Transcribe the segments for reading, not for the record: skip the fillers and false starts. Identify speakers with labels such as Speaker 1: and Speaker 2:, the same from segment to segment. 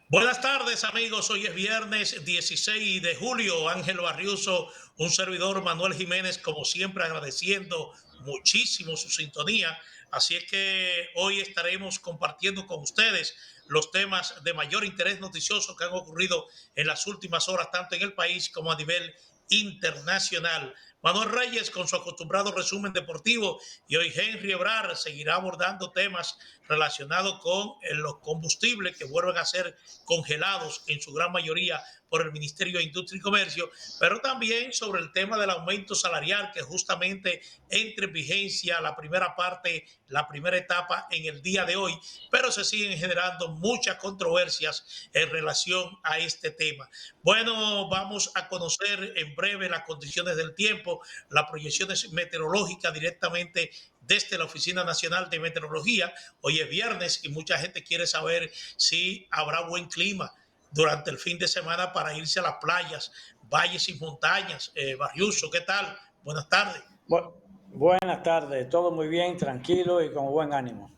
Speaker 1: Buenas tardes amigos, hoy es viernes 16 de julio, Ángel Barriuso, un servidor Manuel Jiménez, como siempre agradeciendo muchísimo su sintonía, así es que hoy estaremos compartiendo con ustedes los temas de mayor interés noticioso que han ocurrido en las últimas horas, tanto en el país como a nivel internacional. Manuel Reyes con su acostumbrado resumen deportivo y hoy Henry Ebrar seguirá abordando temas relacionados con los combustibles que vuelven a ser congelados en su gran mayoría por el Ministerio de Industria y Comercio, pero también sobre el tema del aumento salarial que justamente entra en vigencia la primera parte, la primera etapa en el día de hoy, pero se siguen generando muchas controversias en relación a este tema. Bueno, vamos a conocer en breve las condiciones del tiempo, las proyecciones meteorológicas directamente desde la Oficina Nacional de Meteorología. Hoy es viernes y mucha gente quiere saber si habrá buen clima durante el fin de semana para irse a las playas, valles y montañas. Barriuso, ¿qué tal? Buenas tardes.
Speaker 2: Bu- Buenas tardes, todo muy bien, tranquilo y con buen ánimo.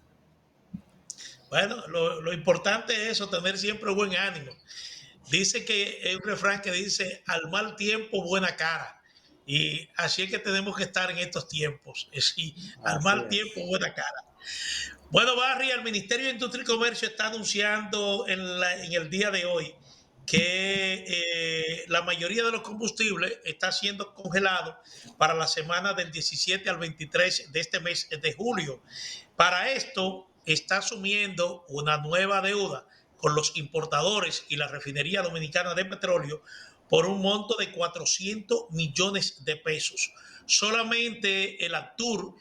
Speaker 1: Bueno, lo importante es eso, tener siempre buen ánimo. Dice que hay un refrán que dice, al mal tiempo, buena cara. Y así es que tenemos que estar en estos tiempos. Es decir, al
Speaker 2: Así
Speaker 1: mal
Speaker 2: es.
Speaker 1: tiempo, buena cara. Bueno, Barry, el Ministerio de Industria y Comercio está anunciando en el día de hoy que la mayoría de los combustibles está siendo congelado para la semana del 17 al 23 de este mes de julio. Para esto está asumiendo una nueva deuda con los importadores y la refinería dominicana de petróleo por un monto de 400 millones de pesos. Solamente el Actur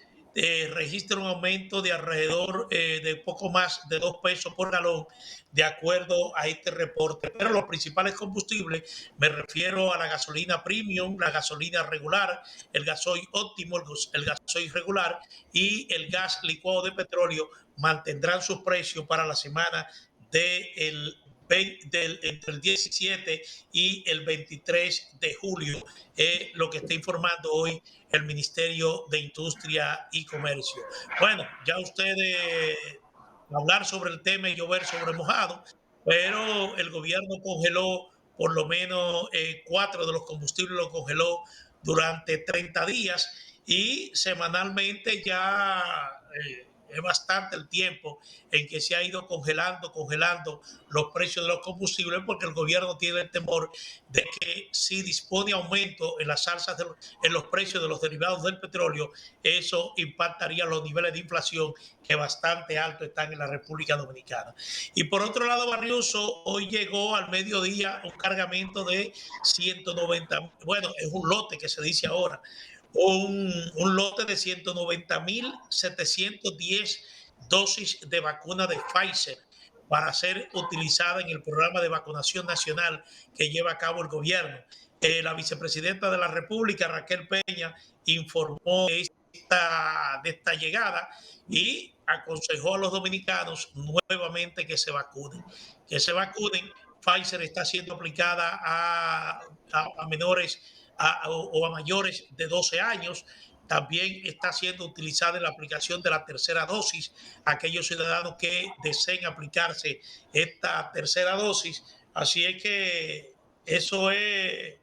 Speaker 1: registra un aumento de alrededor de poco más de 2 pesos por galón, de acuerdo a este reporte. Pero los principales combustibles, me refiero a la gasolina premium, la gasolina regular, el gasoil óptimo, el gasoil regular y el gas licuado de petróleo, mantendrán sus precios para la semana entre el 17 y el 23 de julio, lo que está informando hoy el Ministerio de Industria y Comercio. Bueno, ya ustedes hablar sobre el tema y llover sobre mojado, pero el gobierno congeló por lo menos 4 de los combustibles, lo congeló durante 30 días y semanalmente ya es bastante el tiempo en que se ha ido congelando los precios de los combustibles, porque el gobierno tiene el temor de que si dispone aumento en las alzas en los precios de los derivados del petróleo, eso impactaría los niveles de inflación que bastante alto están en la República Dominicana. Y por otro lado, Barriuso, hoy llegó al mediodía un cargamento de 190, bueno, es un lote que se dice ahora, un lote de 190.710 dosis de vacuna de Pfizer para ser utilizada en el programa de vacunación nacional que lleva a cabo el gobierno. La vicepresidenta de la República, Raquel Peña, informó de esta llegada y aconsejó a los dominicanos nuevamente que se vacunen. Que se vacunen. Pfizer está siendo aplicada a menores o a mayores de 12 años. También está siendo utilizada en la aplicación de la tercera dosis. Aquellos ciudadanos que deseen aplicarse esta tercera dosis. Así es que eso es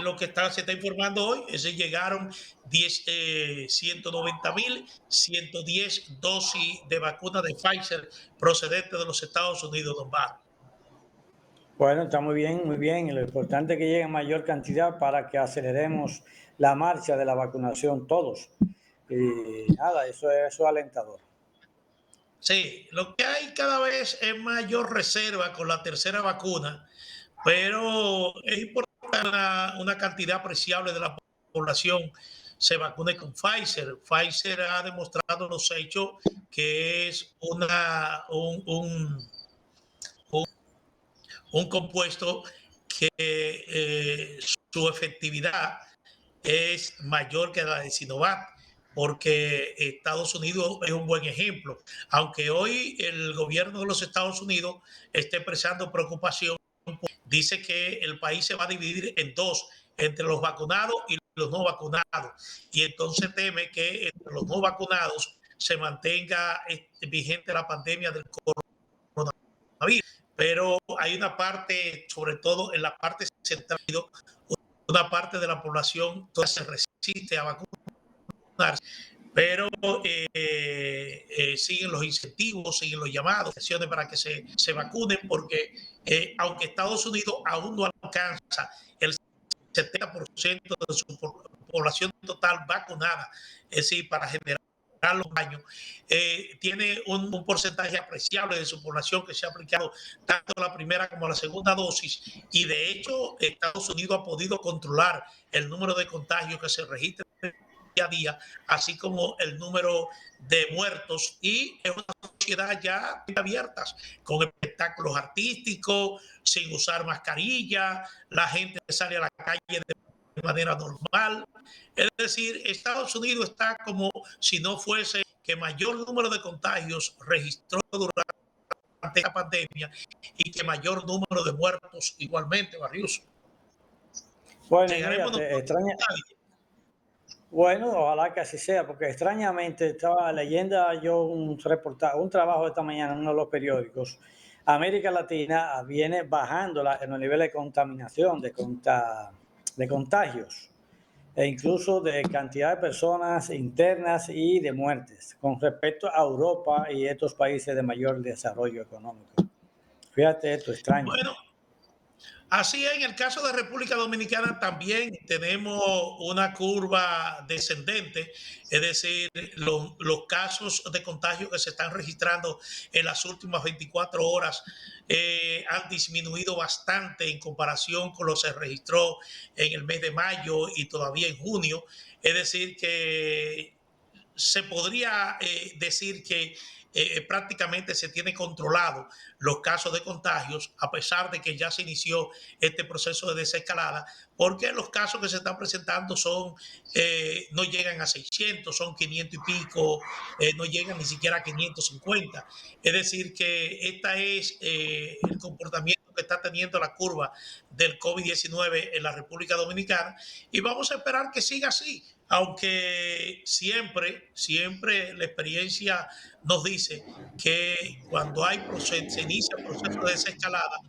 Speaker 1: lo que se está informando hoy. Es decir, llegaron 190.110 dosis de vacuna de Pfizer procedente de los Estados Unidos, don Bar.
Speaker 2: Bueno, está muy bien, muy bien. Y lo importante es que llegue en mayor cantidad para que aceleremos la marcha de la vacunación todos. Y nada, eso es alentador.
Speaker 1: Sí, lo que hay cada vez es mayor reserva con la tercera vacuna, pero es importante una cantidad apreciable de la población se vacune con Pfizer. Pfizer ha demostrado los hechos que es un compuesto que su efectividad es mayor que la de Sinovac, porque Estados Unidos es un buen ejemplo. Aunque hoy el gobierno de los Estados Unidos está expresando preocupación, dice que el país se va a dividir en dos, entre los vacunados y los no vacunados. Y entonces teme que entre los no vacunados se mantenga vigente la pandemia del coronavirus. pero hay una parte, sobre todo en la parte central, una parte de la población todavía se resiste a vacunarse, pero siguen los incentivos, siguen los llamados, acciones para que se vacunen, porque aunque Estados Unidos aún no alcanza el 70% de su población total vacunada, es decir, para generar los años, tiene un porcentaje apreciable de su población que se ha aplicado tanto la primera como la segunda dosis, y de hecho Estados Unidos ha podido controlar el número de contagios que se registran día a día, así como el número de muertos, y es una sociedad ya abierta, con espectáculos artísticos, sin usar mascarilla, la gente sale a la calle de manera normal. Es decir, Estados Unidos está como si no fuese que mayor número de contagios registró durante la pandemia y que mayor número de muertos igualmente, Barrios.
Speaker 2: Bueno,
Speaker 1: Llegaremos
Speaker 2: mira,
Speaker 1: nosotros.
Speaker 2: bueno, ojalá que así sea, porque extrañamente estaba leyendo yo un reportaje, un trabajo esta mañana en uno de los periódicos. América Latina viene bajando en los niveles de contaminación, de contagios, e incluso de cantidad de personas internas y de muertes, con respecto a Europa y estos países de mayor desarrollo económico. Fíjate esto, extraño.
Speaker 1: Bueno, así en el caso de República Dominicana también tenemos una curva descendente, es decir, los casos de contagio que se están registrando en las últimas 24 horas han disminuido bastante en comparación con lo que se registró en el mes de mayo y todavía en junio. Es decir, que se podría decir que prácticamente se tiene controlado los casos de contagios, a pesar de que ya se inició este proceso de desescalada, porque los casos que se están presentando no llegan a 600, son 500 y pico, no llegan ni siquiera a 550. Es decir, que este es el comportamiento que está teniendo la curva del COVID-19 en la República Dominicana, y vamos a esperar que siga así, aunque siempre la experiencia nos dice que cuando se inicia el proceso de desescalada,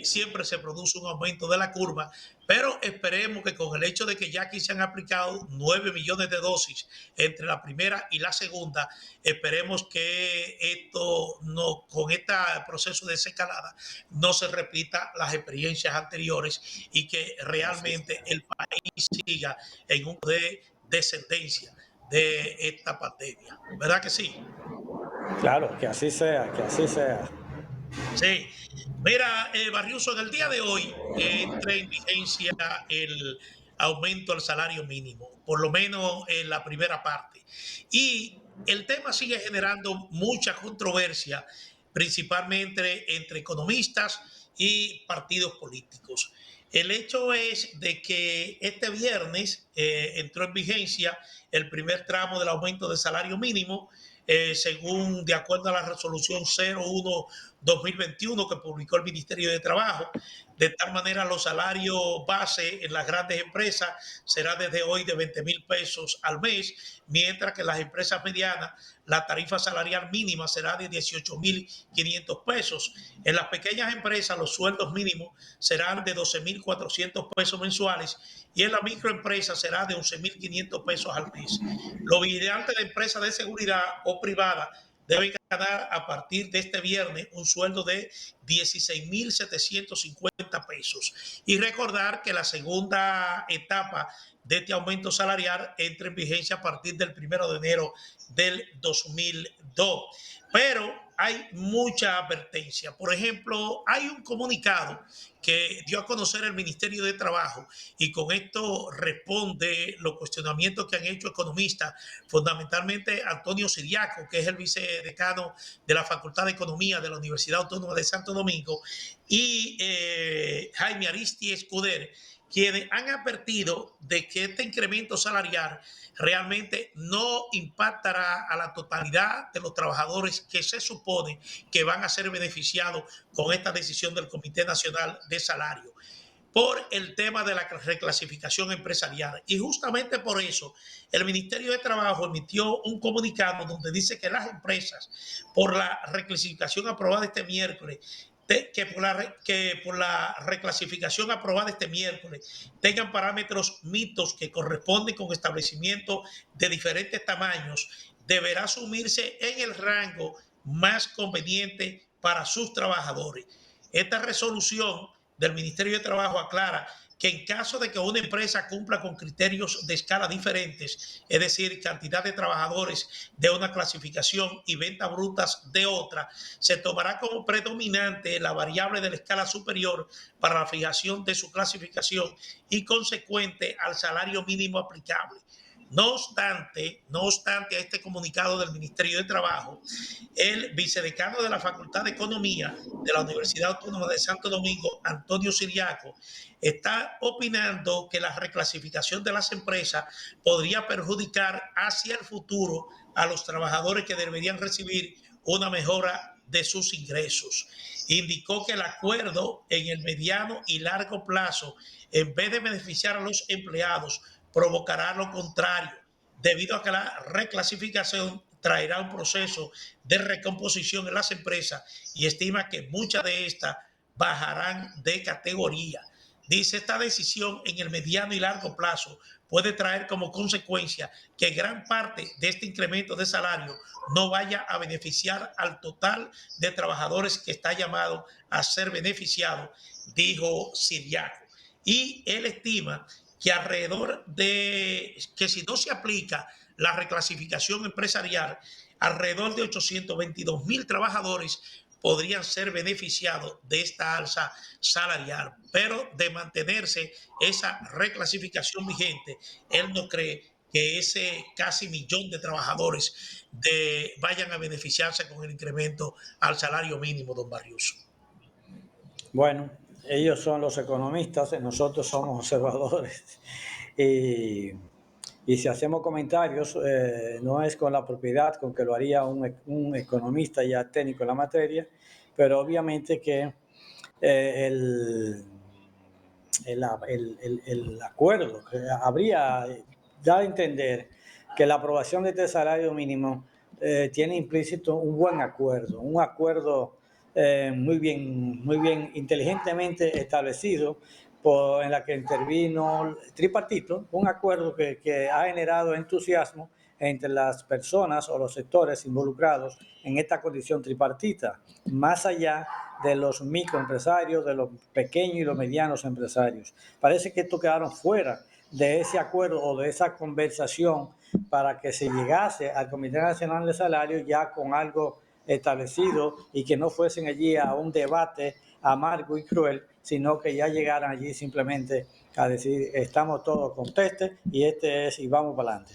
Speaker 1: siempre se produce un aumento de la curva, pero esperemos que con el hecho de que ya aquí se han aplicado 9 millones de dosis entre la primera y la segunda, esperemos que con este proceso de desescalada no se repita las experiencias anteriores y que realmente el país siga en un de descendencia de esta pandemia. ¿Verdad que sí?
Speaker 2: Claro, que así sea, que así sea.
Speaker 1: Sí. Mira, Barriuso, en el día de hoy entra en vigencia el aumento al salario mínimo, por lo menos en la primera parte. Y el tema sigue generando mucha controversia, principalmente entre economistas y partidos políticos. El hecho es de que este viernes entró en vigencia el primer tramo del aumento del salario mínimo, según de acuerdo a la resolución 01/2021 que publicó el Ministerio de Trabajo. De tal manera, los salarios base en las grandes empresas será desde hoy de 20,000 pesos al mes, mientras que en las empresas medianas la tarifa salarial mínima será de 18,500 pesos. En las pequeñas empresas los sueldos mínimos serán de 12,400 pesos mensuales, y en la microempresa será de 11,500 pesos al mes. Los vigilantes de empresas de seguridad o privadas deben ganar a partir de este viernes un sueldo de 16,750 pesos. Y recordar que la segunda etapa de este aumento salarial entra en vigencia a partir del 1 de enero del 2002. Pero hay mucha advertencia. Por ejemplo, hay un comunicado que dio a conocer el Ministerio de Trabajo, y con esto responde los cuestionamientos que han hecho economistas, fundamentalmente Antonio Siriaco, que es el vicedecano de la Facultad de Economía de la Universidad Autónoma de Santo Domingo, y Jaime Aristi Escuder, quienes han advertido de que este incremento salarial realmente no impactará a la totalidad de los trabajadores que se supone que van a ser beneficiados con esta decisión del Comité Nacional de Salario, por el tema de la reclasificación empresarial. Y justamente por eso el Ministerio de Trabajo emitió un comunicado donde dice que las empresas, por la reclasificación aprobada este miércoles, que por la reclasificación aprobada este miércoles tengan parámetros mixtos que corresponden con establecimientos de diferentes tamaños, deberá asumirse en el rango más conveniente para sus trabajadores. Esta resolución del Ministerio de Trabajo aclara que en caso de que una empresa cumpla con criterios de escala diferentes, es decir, cantidad de trabajadores de una clasificación y ventas brutas de otra, se tomará como predominante la variable de la escala superior para la fijación de su clasificación y consecuente al salario mínimo aplicable. No obstante, a este comunicado del Ministerio de Trabajo, el vicedecano de la Facultad de Economía de la Universidad Autónoma de Santo Domingo, Antonio Siriaco, está opinando que la reclasificación de las empresas podría perjudicar hacia el futuro a los trabajadores que deberían recibir una mejora de sus ingresos. Indicó que el acuerdo en el mediano y largo plazo, en vez de beneficiar a los empleados, provocará lo contrario, debido a que la reclasificación traerá un proceso de recomposición en las empresas y estima que muchas de estas bajarán de categoría. Dice, esta decisión en el mediano y largo plazo puede traer como consecuencia que gran parte de este incremento de salario no vaya a beneficiar al total de trabajadores que está llamado a ser beneficiado, dijo Siriaco. Y él estima que que si no se aplica la reclasificación empresarial, alrededor de 822,000 trabajadores podrían ser beneficiados de esta alza salarial, pero de mantenerse esa reclasificación vigente, él no cree que ese casi millón de trabajadores vayan a beneficiarse con el incremento al salario mínimo, don Barrios.
Speaker 2: Bueno, ellos son los economistas, nosotros somos observadores. Y si hacemos comentarios, no es con la propiedad con que lo haría un economista ya técnico en la materia, pero obviamente que el acuerdo que habría dado a entender que la aprobación de este salario mínimo tiene implícito un buen acuerdo, un acuerdo muy bien inteligentemente establecido en la que intervino el tripartito, un acuerdo que ha generado entusiasmo entre las personas o los sectores involucrados en esta condición tripartita, más allá de los microempresarios, de los pequeños y los medianos empresarios. Parece que estos quedaron fuera de ese acuerdo o de esa conversación para que se llegase al Comité Nacional de Salarios ya con algo establecido y que no fuesen allí a un debate amargo y cruel, sino que ya llegaran allí simplemente a decir estamos todos contestes y y vamos para adelante.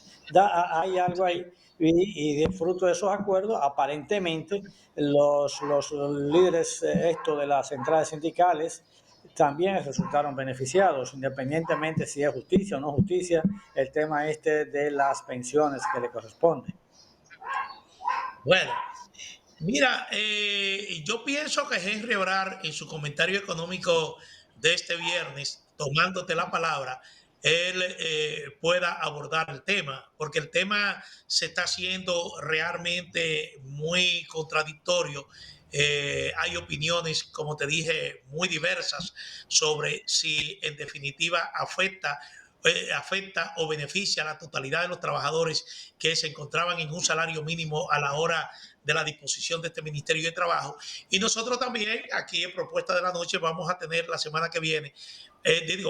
Speaker 2: Hay algo ahí y de fruto de esos acuerdos aparentemente los líderes de las centrales sindicales también resultaron beneficiados, independientemente si es justicia o no justicia, el tema de las pensiones que le corresponden.
Speaker 1: Bueno, mira, yo pienso que Henry Ebrar, en su comentario económico de este viernes, tomándote la palabra, él pueda abordar el tema, porque el tema se está haciendo realmente muy contradictorio. Hay opiniones, como te dije, muy diversas sobre si en definitiva afecta o beneficia a la totalidad de los trabajadores que se encontraban en un salario mínimo a la hora de la disposición de este Ministerio de Trabajo. Y nosotros también aquí en Propuesta de la Noche vamos a tener la semana que viene,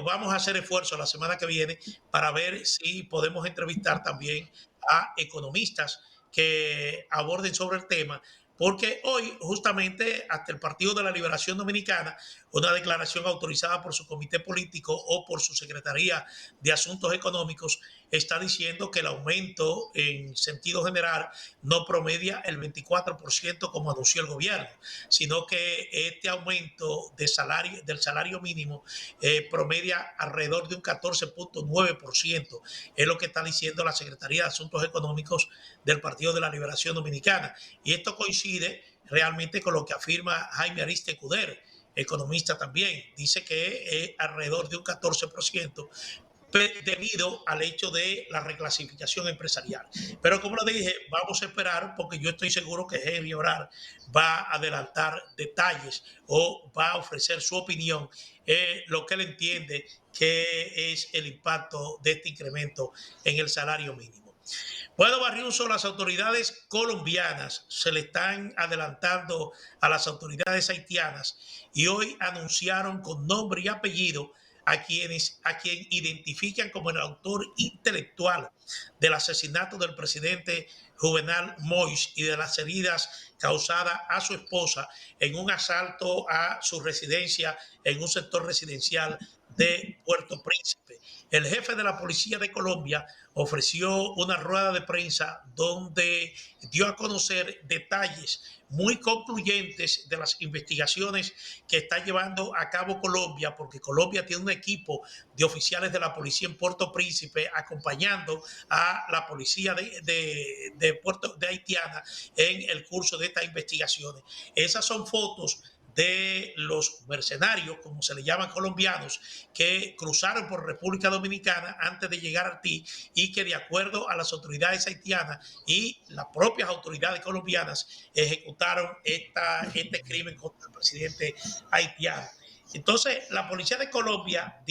Speaker 1: vamos a hacer esfuerzo la semana que viene para ver si podemos entrevistar también a economistas que aborden sobre el tema, porque hoy justamente hasta el Partido de la Liberación Dominicana, una declaración autorizada por su comité político o por su Secretaría de Asuntos Económicos, está diciendo que el aumento en sentido general no promedia el 24% como anunció el gobierno, sino que este aumento del salario mínimo promedia alrededor de un 14,9%, es lo que está diciendo la Secretaría de Asuntos Económicos del Partido de la Liberación Dominicana. Y esto coincide realmente con lo que afirma Jaime Ariste Cuder, economista también. Dice que es alrededor de un 14%, debido al hecho de la reclasificación empresarial. Pero como le dije, vamos a esperar porque yo estoy seguro que Henry Orar va a adelantar detalles o va a ofrecer su opinión, lo que él entiende que es el impacto de este incremento en el salario mínimo. Bueno, Barriuso, las autoridades colombianas se le están adelantando a las autoridades haitianas y hoy anunciaron con nombre y apellido a quien identifican como el autor intelectual del asesinato del presidente Juvenal Moïse y de las heridas causadas a su esposa en un asalto a su residencia en un sector residencial de Puerto Príncipe. El jefe de la policía de Colombia ofreció una rueda de prensa donde dio a conocer detalles muy concluyentes de las investigaciones que está llevando a cabo Colombia, porque Colombia tiene un equipo de oficiales de la policía en Puerto Príncipe acompañando a la policía de Haitiana en el curso de estas investigaciones. Esas son fotos de los mercenarios, como se le llaman colombianos, que cruzaron por República Dominicana antes de llegar a Haití y que de acuerdo a las autoridades haitianas y las propias autoridades colombianas ejecutaron este crimen contra el presidente haitiano. Entonces, la policía de Colombia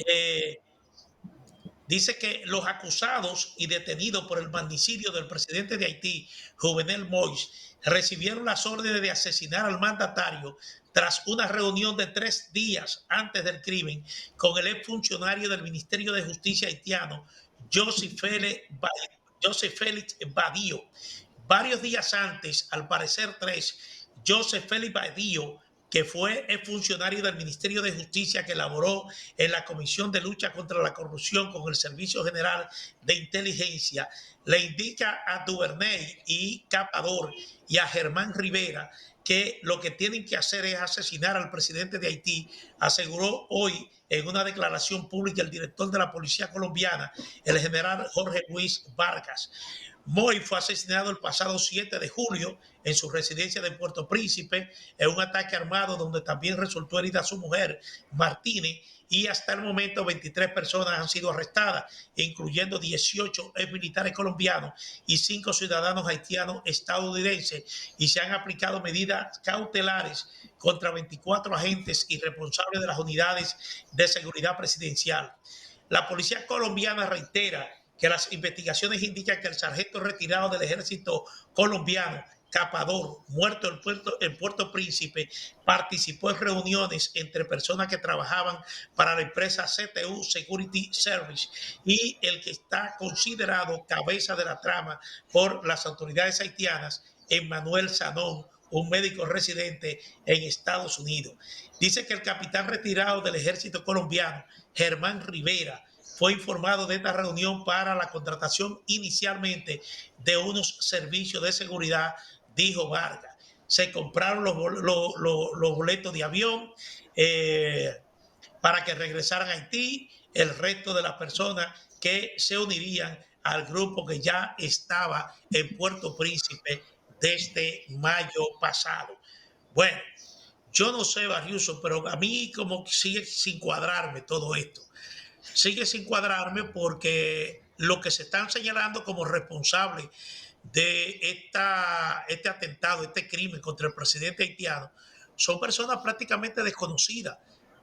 Speaker 1: eh, dice que los acusados y detenidos por el magnicidio del presidente de Haití, Jovenel Moïse, recibieron las órdenes de asesinar al mandatario tras una reunión de 3 días antes del crimen con el exfuncionario del Ministerio de Justicia haitiano, Joseph Félix Badillo. Varios días antes, al parecer 3, Joseph Félix Badillo, que fue el funcionario del Ministerio de Justicia que elaboró en la Comisión de Lucha contra la Corrupción con el Servicio General de Inteligencia, le indica a Duvernay y Capador y a Germán Rivera que lo que tienen que hacer es asesinar al presidente de Haití, aseguró hoy en una declaración pública el director de la Policía Colombiana, el general Jorge Luis Vargas. Moy fue asesinado el pasado 7 de julio en su residencia de Puerto Príncipe en un ataque armado donde también resultó herida su mujer, Martínez, y hasta el momento 23 personas han sido arrestadas, incluyendo 18 militares colombianos y 5 ciudadanos haitianos estadounidenses, y se han aplicado medidas cautelares contra 24 agentes y responsables de las unidades de seguridad presidencial. La policía colombiana reitera que las investigaciones indican que el sargento retirado del ejército colombiano, Capador, muerto en Puerto Príncipe, participó en reuniones entre personas que trabajaban para la empresa CTU Security Service y el que está considerado cabeza de la trama por las autoridades haitianas, Emmanuel Sanón, un médico residente en Estados Unidos. Dice que el capitán retirado del ejército colombiano, Germán Rivera, fue informado de esta reunión para la contratación inicialmente de unos servicios de seguridad, dijo Vargas. Se compraron los boletos de avión para que regresaran a Haití el resto de las personas que se unirían al grupo que ya estaba en Puerto Príncipe desde mayo pasado. Bueno, yo no sé, Barriuso, pero a mí como sigue sin cuadrarme todo esto. Sigue sin cuadrarme porque lo que se están señalando como responsable de este atentado, este crimen contra el presidente haitiano, son personas prácticamente desconocidas,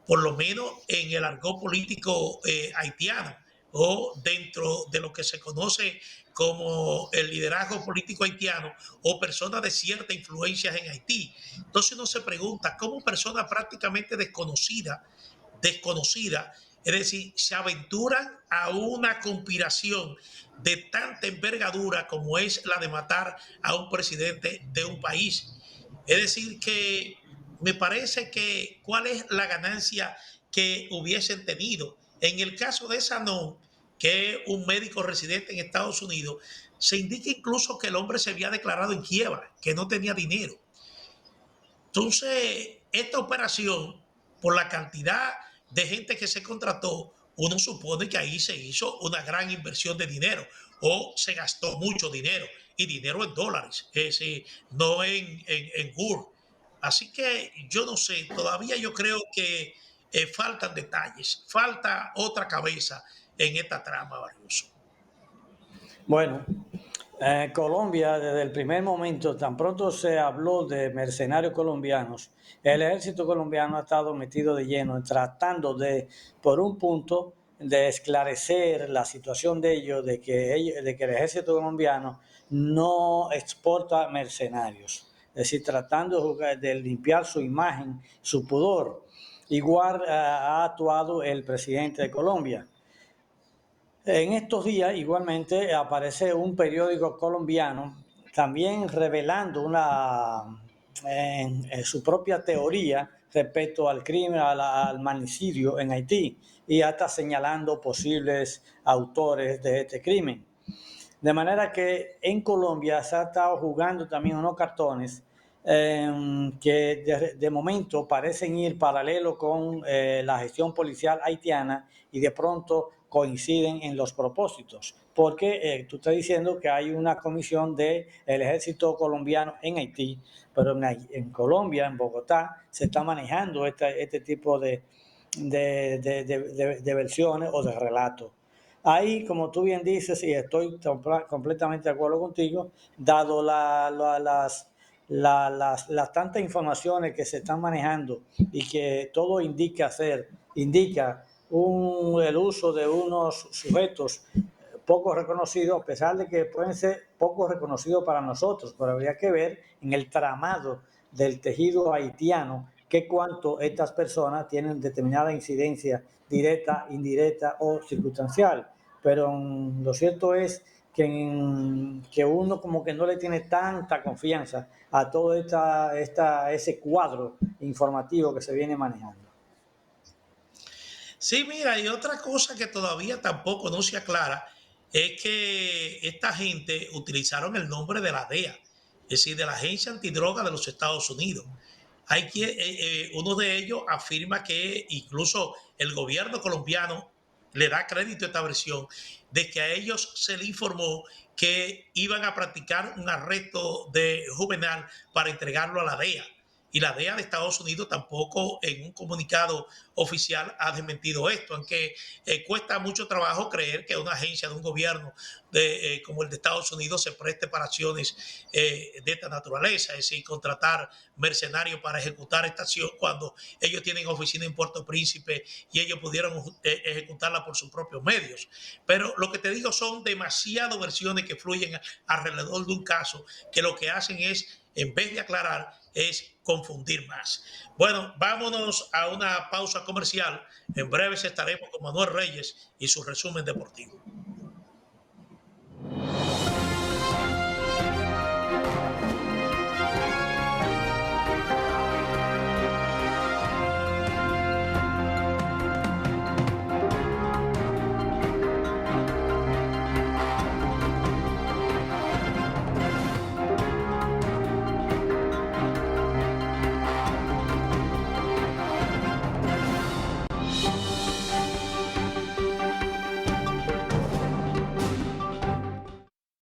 Speaker 1: por lo menos en el argot político haitiano o dentro de lo que se conoce como el liderazgo político haitiano o personas de cierta influencia en Haití. Entonces uno se pregunta cómo personas prácticamente desconocidas, es decir, se aventuran a una conspiración de tanta envergadura como es la de matar a un presidente de un país. Es decir, que me parece que cuál es la ganancia que hubiesen tenido. En el caso de Sanón, que es un médico residente en Estados Unidos, se indica incluso que el hombre se había declarado en quiebra, que no tenía dinero. Entonces, esta operación, por la cantidad de gente que se contrató, uno supone que ahí se hizo una gran inversión de dinero o se gastó mucho dinero y dinero en dólares, es decir, no en GUR. Así que yo no sé, todavía yo creo que faltan detalles, falta otra cabeza en esta trama, Barriuso.
Speaker 2: Bueno, Colombia, desde el primer momento, tan pronto se habló de mercenarios colombianos, el ejército colombiano ha estado metido de lleno en tratando de, por un punto, de esclarecer la situación de ellos, de que el ejército colombiano no exporta mercenarios, es decir, tratando de limpiar su imagen, su pudor. Igual ha actuado el presidente de Colombia. En estos días igualmente aparece un periódico colombiano también revelando su propia teoría respecto al crimen, al magnicidio en Haití y hasta señalando posibles autores de este crimen. De manera que en Colombia se ha estado jugando también unos cartones que de momento parecen ir paralelo con la gestión policial haitiana y de pronto coinciden en los propósitos, porque tú estás diciendo que hay una comisión del ejército colombiano en Haití, pero en Colombia, en Bogotá, se está manejando este tipo de versiones o de relatos. Ahí, como tú bien dices, y estoy completamente de acuerdo contigo, dado las tantas informaciones que se están manejando y que todo indica el uso de unos sujetos poco reconocidos, a pesar de que pueden ser poco reconocidos para nosotros, pero habría que ver en el tramado del tejido haitiano que cuánto estas personas tienen determinada incidencia directa, indirecta o circunstancial. Pero lo cierto es que uno como que no le tiene tanta confianza a todo ese cuadro informativo que se viene manejando.
Speaker 1: Sí, mira, y otra cosa que todavía tampoco no se aclara es que esta gente utilizaron el nombre de la DEA, es decir, de la Agencia Antidroga de los Estados Unidos. Uno de ellos afirma que incluso el gobierno colombiano le da crédito a esta versión de que a ellos se le informó que iban a practicar un arresto de Juvenal para entregarlo a la DEA. Y la DEA de Estados Unidos tampoco en un comunicado oficial ha desmentido esto, aunque cuesta mucho trabajo creer que una agencia de un gobierno como el de Estados Unidos se preste para acciones de esta naturaleza, es decir, contratar mercenarios para ejecutar esta acción cuando ellos tienen oficina en Puerto Príncipe y ellos pudieron ejecutarla por sus propios medios. Pero lo que te digo son demasiadas versiones que fluyen alrededor de un caso que lo que hacen es, en vez de aclarar, es confundir más. Bueno, vámonos a una pausa comercial. En breve estaremos con Manuel Reyes y su resumen deportivo.